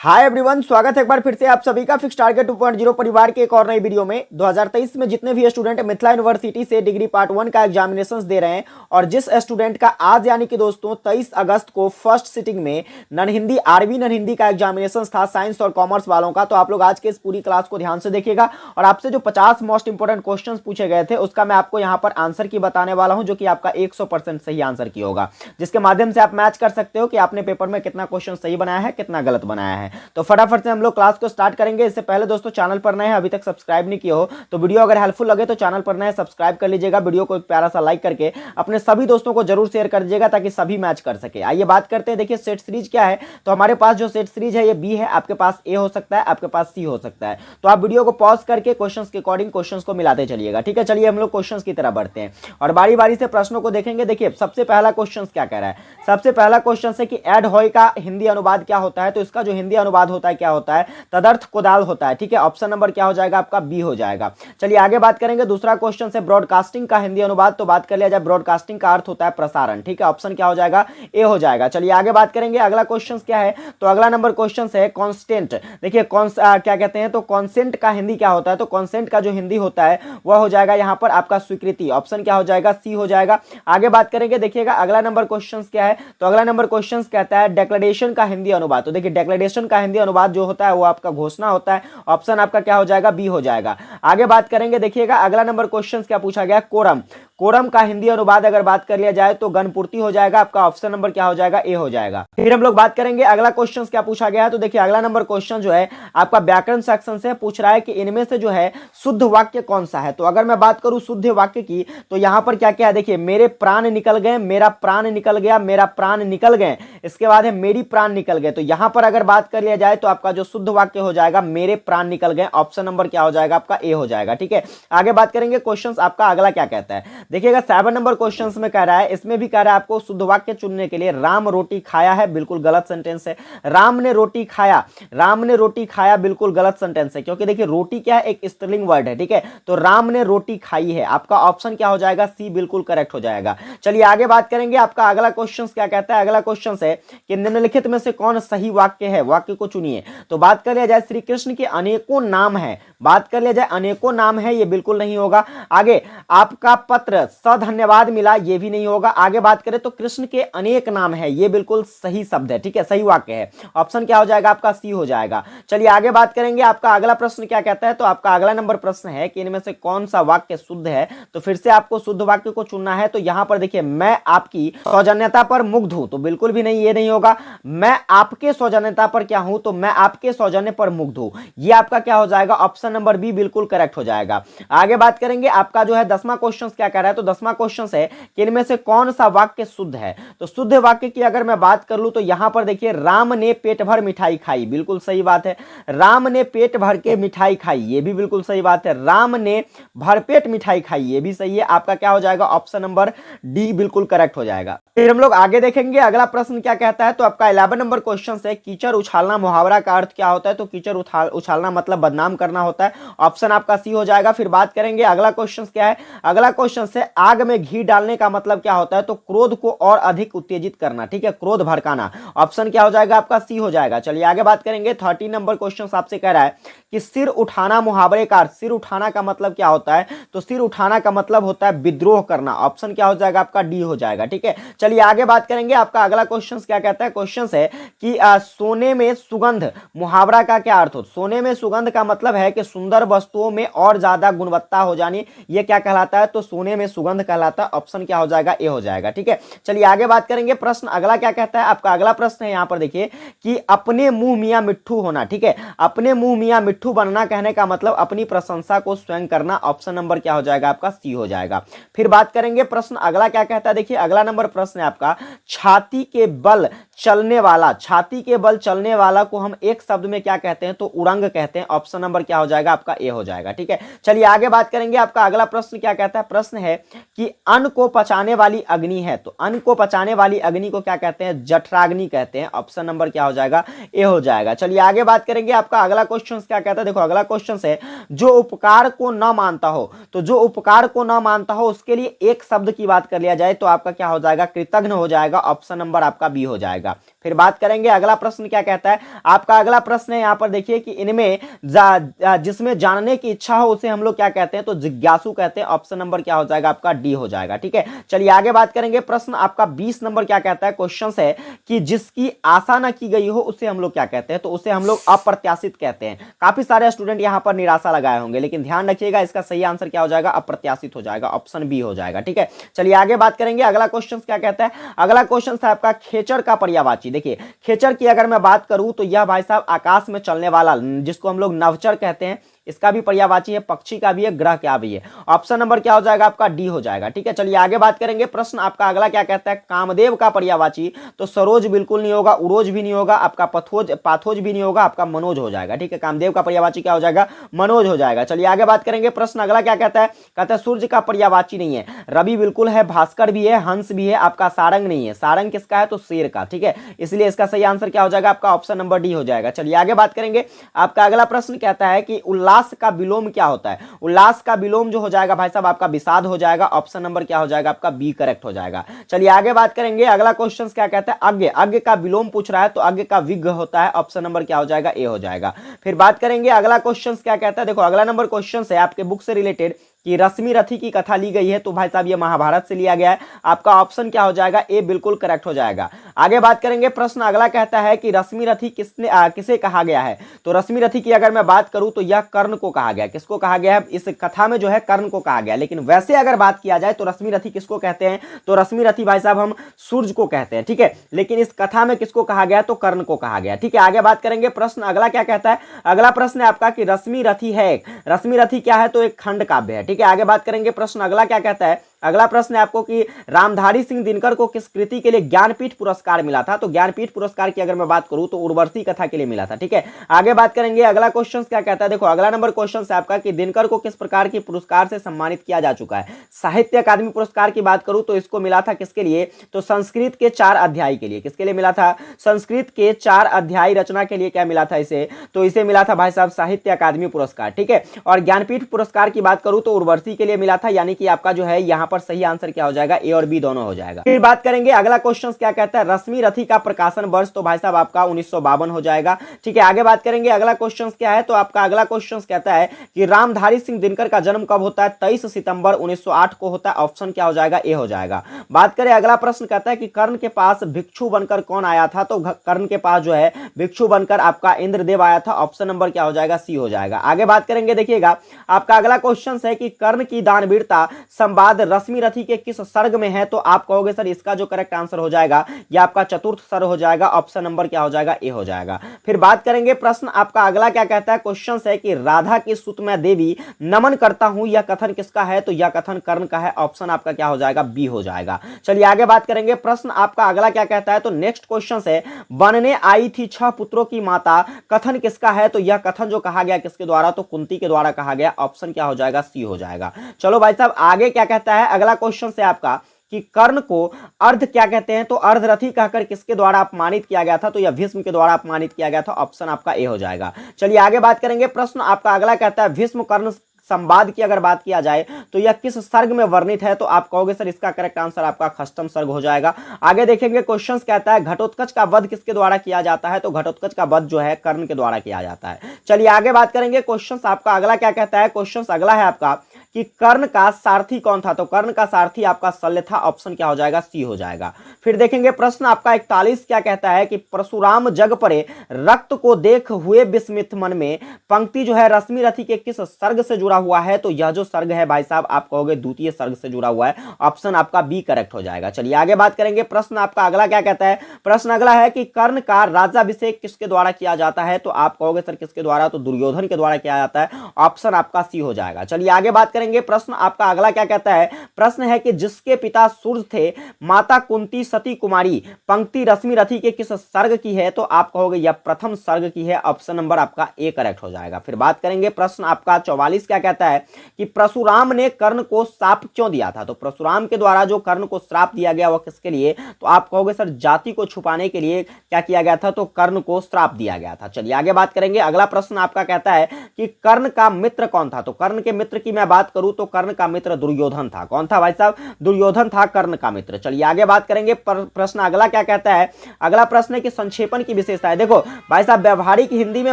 Hi everyone, स्वागत है एक बार फिर से आप सभी का फिक्स टारगेट 2.0 परिवार के एक और नई वीडियो में। 2023 में जितने भी स्टूडेंट मिथिला यूनिवर्सिटी से डिग्री पार्ट 1 का एग्जामिनेशंस दे रहे हैं और जिस स्टूडेंट का आज यानी कि दोस्तों 23 अगस्त को फर्स्ट सिटिंग में non Hindi RB non Hindi का एग्जामिनेशन था साइंस और कॉमर्स वालों का, तो आप लोग आज के इस पूरी क्लास को ध्यान से देखिएगा और आपसे जो 50 मोस्ट इंपोर्टेंट क्वेश्चन पूछे गए थे उसका मैं आपको यहाँ पर आंसर की बताने वाला हूँ, जो कि आपका 100% सही आंसर की होगा, जिसके माध्यम से आप मैच कर सकते हो कि आपने पेपर में कितना क्वेश्चन सही बनाया है, कितना गलत बनाया है। तो फटाफट से हम लोग क्लास को स्टार्ट करेंगे। इससे पहले दोस्तों चैनल पर नए हैं, अभी तक सब्सक्राइब नहीं किया हो तो वीडियो अगर हेल्पफुल लगे तो चैनल पर नए सब्सक्राइब कर लीजिएगा। वीडियो को एक प्यारा सा लाइक करके अपने सभी दोस्तों को जरूर शेयर कर दीजिएगा ताकि सभी मैच कर सके। आइए बात करते हैं। देखिए सेट सीरीज क्या है, तो हमारे पास जो सेट सीरीज है ये बी है, आपके पास ए हो सकता है, आपके पास सी हो सकता है। तो आप वीडियो को पॉज करके क्वेश्चंस के अकॉर्डिंग क्वेश्चंस को मिलाते चलिएगा, ठीक है। चलिए हम लोग क्वेश्चंस की तरफ बढ़ते हैं और बारी बारी से प्रश्नों को देखेंगे। देखिए सबसे पहला क्वेश्चन क्या कह रहा है, सबसे पहला क्वेश्चन है कि एड हॉय का हिंदी अनुवाद क्या होता है। तो इसका जो हिंदी अनुवाद होता है क्या होता है, तदर्थ कोदाल होता है, ठीक है। ऑप्शन नंबर क्या हो जाएगा आपका, बी हो जाएगा। चलिए आगे बात करेंगे। दूसरा क्वेश्चन है ब्रॉडकास्टिंग का हिंदी अनुवाद। तो बात कर लिया जाए ब्रॉडकास्टिंग का अर्थ होता है प्रसारण, ठीक है। ऑप्शन क्या हो जाएगा, ए हो जाएगा। चलिए आगे बात करेंगे। अगला क्वेश्चन क्या है, तो अगला नंबर क्वेश्चन है कॉन्स्टेंट। देखिए क्या कहते हैं, तो कॉन्सेंट का हिंदी क्या होता है। तो कॉन्सेंट का जो हिंदी होता है वह हो जाएगा यहाँ पर आपका स्वीकृति। ऑप्शन क्या हो जाएगा, सी हो जाएगा। आगे बात करेंगे। देखिएगा अगला नंबर क्वेश्चन क्या है, तो अगला नंबर क्वेश्चन कहता है डिक्लेरेशन का हिंदी अनुवाद। तो देखिए डिक्लेरेशन का हिंदी अनुवाद जो होता है वो आपका घोषणा होता है। ऑप्शन आपका क्या हो जाएगा, बी हो जाएगा। आगे बात करेंगे। देखिएगा अगला नंबर क्वेश्चन क्या पूछा गया, कोरम। कोरम का हिंदी अनुवाद अगर बात कर लिया जाए तो गणपूर्ति हो जाएगा। आपका ऑप्शन नंबर क्या हो जाएगा, ए हो जाएगा। फिर हम लोग बात करेंगे अगला क्वेश्चन क्या पूछा गया है। तो देखिए अगला नंबर क्वेश्चन जो है आपका व्याकरण सेक्शन से पूछ रहा है कि इनमें से जो है शुद्ध वाक्य कौन सा है। तो अगर मैं बात करूं शुद्ध वाक्य की तो यहां पर क्या क्या है, देखिए मेरे प्राण निकल गए, मेरा प्राण निकल गया, मेरा प्राण निकल गए, इसके बाद है मेरी प्राण निकल गए। तो यहां पर अगर बात कर लिया जाए तो आपका जो शुद्ध वाक्य हो जाएगा मेरे प्राण निकल गए। ऑप्शन नंबर क्या हो जाएगा आपका, ए हो जाएगा, ठीक है। आगे बात करेंगे क्वेश्चंस आपका अगला क्या कहता है। देखिएगा 7 नंबर क्वेश्चंस में कह रहा है, इसमें भी कह रहा है आपको शुद्ध वाक्य चुनने के लिए राम रोटी खाया है, बिल्कुल गलत सेंटेंस है। राम ने रोटी खाया, राम ने रोटी खाया बिल्कुल गलत सेंटेंस है, क्योंकि देखिए रोटी क्या है, एक स्त्रीलिंग वर्ड है, ठीक है। तो राम ने रोटी खाई है, आपका ऑप्शन क्या हो जाएगा, सी बिल्कुल करेक्ट हो जाएगा। चलिए आगे बात करेंगे। आपका अगला क्वेश्चन क्या कहता है, अगला क्वेश्चन है कि निम्नलिखित में से कौन सही वाक्य है, वाक्य को चुनिए। तो बात कर लिया जाए श्री कृष्ण के अनेकों नाम है, बात कर लिया जाए अनेकों नाम है, ये बिल्कुल नहीं होगा। आगे आपका पत्र धन्यवाद मिला, ये भी नहीं होगा। आगे बात करें तो कृष्ण के अनेक नाम है, ये बिल्कुल सही शब्द है, ठीक है, सही वाक्य है। ऑप्शन क्या हो जाएगा आपका, सी हो जाएगा। चलिए आगे बात करेंगे। आपका अगला प्रश्न क्या कहता है, तो आपका अगला नंबर प्रश्न है कि इनमें से कौन सा वाक्य शुद्ध है। तो फिर से आपको शुद्ध वाक्य को चुनना है। तो यहां पर देखिए मैं आपकी सौजन्यता पर मुग्ध हूं, तो बिल्कुल भी नहीं, ये नहीं होगा। मैं आपके सौजन्यता पर क्या हूं, तो मैं आपके सौजन्य पर मुग्ध हूं, ये आपका क्या हो जाएगा, ऑप्शन नंबर बी बिल्कुल करेक्ट हो जाएगा। आगे बात करेंगे। आपका जो है 10वां क्वेश्चन क्या कह रहा है, तो 10वां क्वेश्चन है कि इनमें से कौन सा वाक्य शुद्ध है। तो शुद्ध वाक्य की अगर मैं बात कर लूं तो यहां पर देखिए राम ने पेट भर मिठाई खाई, बिल्कुल सही बात है। राम ने पेट भर के मिठाई खाई, ये भी बिल्कुल सही बात है। राम ने भरपेट मिठाई खाई, ये भी सही है। आपका क्या हो जाएगा, ऑप्शन नंबर डी बिल्कुल करेक्ट हो जाएगा। फिर हम लोग आगे देखेंगे अगला प्रश्न क्या कहता है। तो आपका 11 नंबर क्वेश्चन है कीचड़ उछालना मुहावरा का अर्थ क्या होता है। तो कीचड़ उछालना मतलब बदनाम करना होता है। ऑप्शन आपका सी हो जाएगा। फिर बात करेंगे अगला क्वेश्चन क्या है। अगला क्वेश्चन है आग में घी डालने का मतलब क्या होता है। तो क्रोध को और अधिक उत्तेजित करना, ठीक है, क्रोध भड़काना। ऑप्शन क्या हो जाएगा आपका, सी हो जाएगा। चलिए आगे बात करेंगे। 13 नंबर क्वेश्चन आपसे कह रहा है कि सिर उठाना मुहावरे का अर्थ, सिर उठाना का मतलब क्या होता है। तो सिर उठाना का मतलब होता है विद्रोह करना। ऑप्शन क्या हो जाएगा आपका, डी हो जाएगा, ठीक है। चलिए आगे बात करेंगे। आपका अगला क्वेश्चन क्या कहता है, क्वेश्चन है कि सोने में सुगंध मुहावरा का क्या अर्थ हो। सोने में सुगंध का मतलब है कि सुंदर वस्तुओं में और ज्यादा गुणवत्ता हो जानी, ये क्या कहलाता है, तो सोने में सुगंध कहलाता है। ऑप्शन क्या हो जाएगा, ए हो जाएगा, ठीक है। चलिए आगे बात करेंगे। प्रश्न अगला क्या कहता है। आपका अगला प्रश्न है यहां पर देखिए कि अपने मुंह मियां मिट्ठू होना, ठीक है। अपने मुंह मियां मिट्ठू बनना कहने का मतलब अपनी प्रशंसा को स्वयं करना। ऑप्शन नंबर क्या हो जाएगा आपका, सी हो जाएगा। फिर बात करेंगे। प्रश्न अगला क्या कहता है। देखिए अगला नंबर प्रश्न है आपका छाती के बल चलने वाला, छाती के बल चलने वाला को हम एक शब्द में क्या कहते हैं, तो उड़ंग कहते हैं। ऑप्शन नंबर क्या हो जाएगा आपका, ए हो जाएगा, ठीक है। चलिए आगे बात करेंगे। आपका अगला प्रश्न क्या कहता है। प्रश्न है कि अन्न को पचाने वाली अग्नि है, तो अन्न को पचाने वाली अग्नि को क्या कहते हैं, जठराग्नि कहते हैं। ऑप्शन नंबर क्या हो जाएगा, ए हो जाएगा। चलिए आगे बात करेंगे। आपका अगला क्वेश्चन क्या कहता है। देखो अगला क्वेश्चन है जो उपकार को न मानता हो, तो जो उपकार को न मानता हो उसके लिए एक शब्द की बात कर लिया जाए तो आपका क्या हो जाएगा, कृतज्ञ हो जाएगा। ऑप्शन नंबर आपका बी हो जाएगा। फिर बात करेंगे अगला प्रश्न क्या कहता है। आपका अगला प्रश्न है यहाँ पर देखिए कि इनमें जिसमें जानने की इच्छा हो उसे हम लोग क्या कहते हैं, तो जिज्ञासु कहते हैं। ऑप्शन नंबर क्या हो जाएगा आपका डी हो जाएगा। ठीक है, चलिए आगे बात करेंगे। प्रश्न आपका 20 नंबर क्या कहता है, क्वेश्चन है कि जिसकी आशा ना की गई हो उसे हम लोग क्या कहते हैं, तो उसे हम लोग अप्रत्याशित कहते हैं। काफी सारे स्टूडेंट यहां पर निराशा लगाए होंगे, लेकिन ध्यान रखिएगा इसका सही आंसर क्या हो जाएगा, अप्रत्याशित हो जाएगा, ऑप्शन बी हो जाएगा। ठीक है, चलिए आगे बात करेंगे। अगला क्वेश्चन क्या कहता है, अगला क्वेश्चन था आपका खेचर का पर्यायवाची। देखिए खेचर की अगर मैं बात करूं तो यह भाई साहब आकाश में चलने वाला जिसको हम लोग नवचर कहते हैं, इसका भी पर्यायवाची है, पक्षी का भी है, ग्रह का भी है। ऑप्शन नंबर क्या हो जाएगा आपका डी हो जाएगा। ठीक है, चलिए आगे बात करेंगे। प्रश्न आपका अगला क्या कहता है, कामदेव का पर्यायवाची, तो सरोज बिल्कुल नहीं होगा, उरोज भी नहीं होगा, आपका पाथोज भी नहीं होगा, आपका मनोज हो जाएगा। ठीक है, कामदेव का पर्यायवाची क्या हो जाएगा, मनोज हो जाएगा। चलिए आगे बात करेंगे। प्रश्न अगला क्या कहता है, कहता है सूर्य का पर्यायवाची नहीं है, रवि बिल्कुल है, भास्कर भी है, हंस भी है, आपका सारंग नहीं है। सारंग किसका है, तो शेर का। ठीक है, इसलिए इसका सही आंसर क्या हो जाएगा आपका, ऑप्शन नंबर डी हो जाएगा। चलिए आगे बात करेंगे। आपका अगला प्रश्न कहता है कि उल्लास का विलोम क्या होता है। उल्लास का विलोम जो हो जाएगा भाई साहब आपका विषाद हो जाएगा। ऑप्शन नंबर क्या हो जाएगा आपका बी करेक्ट हो जाएगा। चलिए आगे बात करेंगे। अगला क्वेश्चन क्या कहता है, अज्ञ, अज्ञ का विलोम पूछ रहा है, तो अज्ञ का विघ्न होता है। ऑप्शन नंबर क्या हो जाएगा, ए हो जाएगा। फिर बात करेंगे अगला क्वेश्चन क्या कहता है। देखो अगला नंबर क्वेश्चन है आपके बुक से रिलेटेड कि रश्मि रथी की कथा ली गई है, तो भाई साहब ये महाभारत से लिया गया है। आपका ऑप्शन क्या हो जाएगा, ए बिल्कुल करेक्ट हो जाएगा। आगे बात करेंगे। प्रश्न अगला कहता है कि रश्मि रथी किसे कहा गया है, तो रश्मि रथी की अगर मैं बात करूं तो यह कर्ण को कहा गया। किसको कहा गया है, इस कथा में जो है कर्ण को कहा गया। लेकिन वैसे अगर बात किया जाए तो रश्मि रथी किसको कहते हैं, तो रश्मि रथी भाई साहब हम सूर्य को कहते हैं। ठीक है, लेकिन इस कथा में किसको कहा गया, तो कर्ण को कहा गया। ठीक है, आगे बात करेंगे। प्रश्न अगला क्या कहता है, अगला प्रश्न है आपका कि रश्मि रथी है, रश्मि रथी क्या है, तो एक खंड काव्य है। ठीक है, आगे बात करेंगे। प्रश्न अगला क्या कहता है, अगला प्रश्न है आपको कि रामधारी सिंह दिनकर को किस कृति के लिए ज्ञानपीठ पुरस्कार मिला था, तो ज्ञानपीठ पुरस्कार की अगर मैं बात करूं तो उर्वशी कथा के लिए मिला था। ठीक है, आगे बात करेंगे। अगला क्वेश्चन क्या कहता है, देखो अगला नंबर क्वेश्चन है आपका कि दिनकर को किस प्रकार की पुरस्कार से सम्मानित किया जा चुका है। साहित्य अकादमी पुरस्कार की बात करूं तो इसको मिला था किसके लिए, तो संस्कृत के 4 अध्याय के लिए। किसके लिए मिला था, संस्कृत के 4 अध्याय रचना के लिए क्या मिला था इसे, तो इसे मिला था भाई साहब साहित्य अकादमी पुरस्कार। ठीक है, और ज्ञानपीठ पुरस्कार की बात करूं तो उर्वशी के लिए मिला था, यानी कि आपका जो है यहां पर सही आंसर क्या हो जाएगा, ए और बी दोनों हो जाएगा। फिर बात करेंगे अगला क्वेश्चन क्या कहता है, रश्मि रथी का प्रकाशन वर्ष, तो भाई साहब आपका 1952 हो जाएगा। ठीक है, आगे बात करेंगे। अगला क्वेश्चन क्या है, तो आपका अगला क्वेश्चन कहता है कि रामधारी सिंह दिनकर का जन्म कब होता है, 23 सितंबर 1908 को होता है। ऑप्शन क्या हो जाएगा, ए हो जाएगा। बात करें अगला प्रश्न कहता है कि कर्ण के पास भिक्षु बनकर कौन आया था, तो कर्ण के पास जो है भिक्षु बनकर आपका इंद्रदेव आया था। ऑप्शन नंबर क्या हो जाएगा, सी हो जाएगा। आगे बात करेंगे। देखिएगा आपका अगला क्वेश्चन है कि कर्ण की दानवीरता संवाद रश्मि रथी के किस सर्ग में है, तो आप कहोगे सर इसका जो करेक्ट आंसर हो जाएगा ये आपका चतुर्थ सर्ग हो जाएगा। ऑप्शन नंबर क्या हो जाएगा, ए हो जाएगा। फिर बात करेंगे। प्रश्न आपका अगला क्या कहता है, क्वेश्चन है कि राधा की सुत मैं देवी नमन करता हूं, यह कथन किसका है, तो यह कथन कर्ण का है। ऑप्शन आपका क्या हो जाएगा, बी हो जाएगा। चलिए आगे बात करेंगे। प्रश्न आपका अगला क्या कहता है, तो नेक्स्ट क्वेश्चन है बनने आई थी 6 पुत्रों की माता, कथन किसका है, तो यह कथन जो कहा गया किसके द्वारा, तो कुंती के द्वारा कहा गया। ऑप्शन क्या हो जाएगा, सी हो जाएगा। चलो भाई साहब आगे क्या कहता है, अगला क्वेश्चन है आपका कि कर्ण को अर्ध क्या कहते हैं, तो अर्धरथी कहकर किसके द्वारा अपमानित किया गया था, तो यह भीष्म के द्वारा अपमानित किया गया था। ऑप्शन आपका ए हो जाएगा। चलिए आगे बात करेंगे। प्रश्न आपका अगला कहता है भीष्म कर्ण संवाद की अगर बात किया जाए तो यह किस सर्ग में वर्णित है, तो आप कहोगे सर इसका करेक्ट आंसर आपका खष्टम सर्ग हो जाएगा। आगे देखेंगे। क्वेश्चन कहता है घटोत्कच का वध किसके द्वारा किया जाता है, तो घटोत्कच का वध जो है कर्ण के द्वारा किया जाता है। चलिए आगे बात करेंगे। क्वेश्चन आपका अगला क्या कहता है, क्वेश्चन अगला है आपका कि कर्ण का सारथी कौन था, तो कर्ण का सारथी आपका शल्य था। ऑप्शन क्या हो जाएगा, सी हो जाएगा। फिर देखेंगे। प्रश्न आपका 41 क्या कहता है कि परशुराम जग परे रक्त को देख हुए विस्मित मन में, पंक्ति जो है रश्मि रथी के किस सर्ग से जुड़ा हुआ है, तो यह जो सर्ग है भाई साहब आप कहोगे द्वितीय सर्ग से जुड़ा हुआ है। ऑप्शन आपका बी करेक्ट हो जाएगा। चलिए आगे बात करेंगे। प्रश्न आपका अगला क्या कहता है, प्रश्न अगला है कि कर्ण का राज्याभिषेक किसके द्वारा किया जाता है, तो आप कहोगे सर किसके द्वारा, तो दुर्योधन के द्वारा किया जाता है। ऑप्शन आपका सी हो जाएगा। चलिए आगे बात करेंगे। प्रश्न आपका अगला क्या कहता है, प्रश्न है कि जिसके पिता सूर्य थे माता कुंती सती कुमारी, पंक्ति रश्मि रथी के किस सर्ग की है, तो आप कहोगे यह प्रथम सर्ग की है। ऑप्शन नंबर आपका ए करेक्ट हो जाएगा। फिर बात करेंगे। प्रश्न आपका 44 क्या कहता है कि परशुराम ने कर्ण को श्राप क्यों दिया था, तो परशुराम के द्वारा जो कर्ण को श्राप दिया गया वह किसके लिए, तो आप कहोगे सर जाति को छुपाने के लिए क्या किया गया था, तो कर्ण को श्राप दिया गया था। चलिए आगे बात करेंगे। अगला प्रश्न आपका कहता है कि कर्ण का मित्र कौन था, तो कर्ण के मित्र की मैं बात करूं तो कर्ण का मित्र दुर्योधन था। कौन था भाई साहब? दुर्योधन था कर्ण का मित्र। चलिए आगे बात करेंगे। प्रश्न अगला क्या कहता है? अगला प्रश्न है कि संक्षेपण की विशेषता है। देखो भाई साहब, व्यवहारिक हिंदी में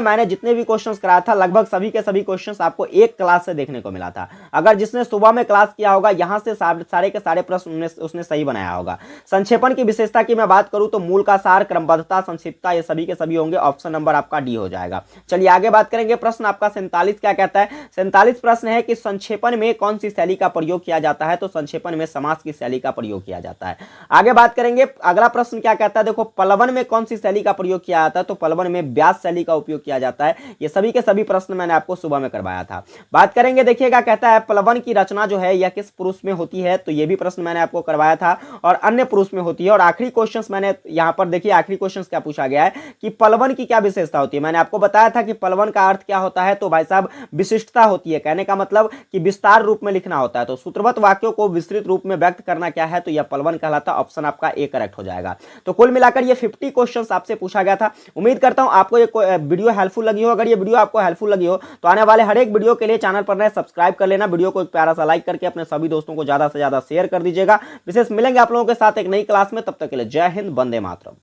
मैंने जितने भी क्वेश्चंस कराया था लगभग सभी के सभी क्वेश्चंस आपको एक क्लास से देखने को मिला था। अगर जिसने सुबह में क्लास किया होगा यहां से सारे के सारे प्रश्न उसने सही बनाया होगा। संक्षेपण की विशेषता की मैं बात करूं तो मूल का सार, क्रमबद्धता, संक्षिप्तता, ये सभी के सभी होंगे। ऑप्शन नंबर आपका डी हो जाएगा। चलिए आगे बात करेंगे। प्रश्न आपका 47 क्या कहता है? 47 प्रश्न है कि संक्षेपण में कौन सी शैली का प्रयोग किया जाता है? तो संक्षेपण में समास की शैली का प्रयोग किया जाता है। आगे बात करेंगे। अगला प्रश्न क्या कहता है? देखो पलवन में कौन सी शैली का प्रयोग किया जाता है? तो पलवन में व्यास शैली का उपयोग किया जाता है। ये सभी के सभी प्रश्न मैंने आपको सुबह में करवाया था। बात करेंगे, देखिएगा कहता है प्लवन की रचना जो है यह किस पुरुष में होती है? तो ये भी प्रश्न मैंने आपको करवाया था और अन्य पुरुष में होती है। और आखिरी क्वेश्चन मैंने यहां पर देखिए, आखिरी क्वेश्चन क्या पूछा गया है कि पलवन की क्या विशेषता होती है? मैंने आपको बताया था कि पलवन का अर्थ क्या होता है। तो भाई साहब विशिष्टता होती है, कहने का मतलब कि विस्तार रूप में लिखना होता है। तो सूत्रबद्ध वाक्यों को विस्तृत रूप में व्यक्त करना क्या है? तो यह पलवन कहलाता। ऑप्शन आपका ए करेक्ट हो जाएगा। तो कुल मिलाकर ये 50 क्वेश्चंस आपसे पूछा गया था। उम्मीद करता हूं आपको ये वीडियो हेल्पफुल लगी हो। अगर ये वीडियो आपको हेल्पफुल लगी हो तो आने वाले हर एक वीडियो के लिए चैनल पर नए सब्सक्राइब कर लेना। वीडियो को एक प्यारा सा लाइक करके अपने सभी दोस्तों को ज्यादा से ज्यादा शेयर कर दीजिएगा। विशेष मिलेंगे आप लोगों के साथ एक नई क्लास में। तब तक के लिए जय हिंद, वंदे मातरम।